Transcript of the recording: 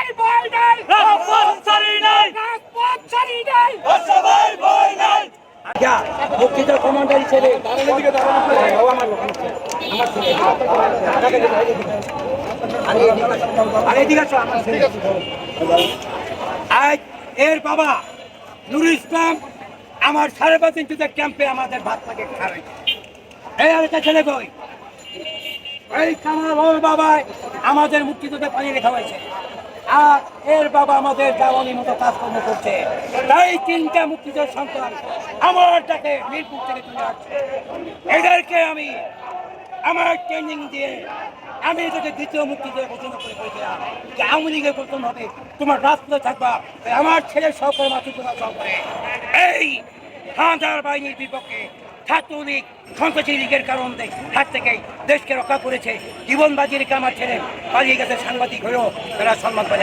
সবাই ভয় নাই, রাজপথ ছাড়ি নাই, রাজপথ ছাড়ি নাই। সবাই ভয় নাই। আচ্ছা, মুক্তিযোদ্ধা কমান্ডার হিসেবে ও আমার লোক, আমার ছেলে। আরে এদিকে আসো, আমার ছেলে। আজ এর বাবা নুরুল ইসলাম আমার 5.5 ইঞ্চিতে ক্যাম্পে আমাদের ভাত লাগে খাবে। এই আরেকটা ছেলে কই? এই কামাল ওর বাবা আমাদের মুক্তিযুদ্ধে পানি রেখা হয়েছে, আর এর বাবা আমাদের জাওয়ানির মতো কাজকর্ম করছে। তাই 3টা মুক্তিযোদ্ধার সন্তান আমার ডাকে মিরপুর থেকে চলে আসছে। এদেরকে আমি আমার ট্রেনিং দিয়ে আমি এটাকে দ্বিতীয় মুক্তিযোদ্ধা ঘোষণা করে বলেছিলাম যে আওয়ামী লীগের প্রথম হবে, তোমার রাস্তায় থাকবা, আমার ছেলের সহকারে মাতৃ তোমার সহকারে। এই হাজার বাহিনীর বিপক্ষে ছাত্রলীগ সন্ত্রাসী লীগের কারণে হাত থেকে দেশকে রক্ষা করেছে। জীবন বাজি রেখে আমার ছেলে পালিয়ে গেছে, সাংবাদিক হয়েও তারা সম্মান পায়।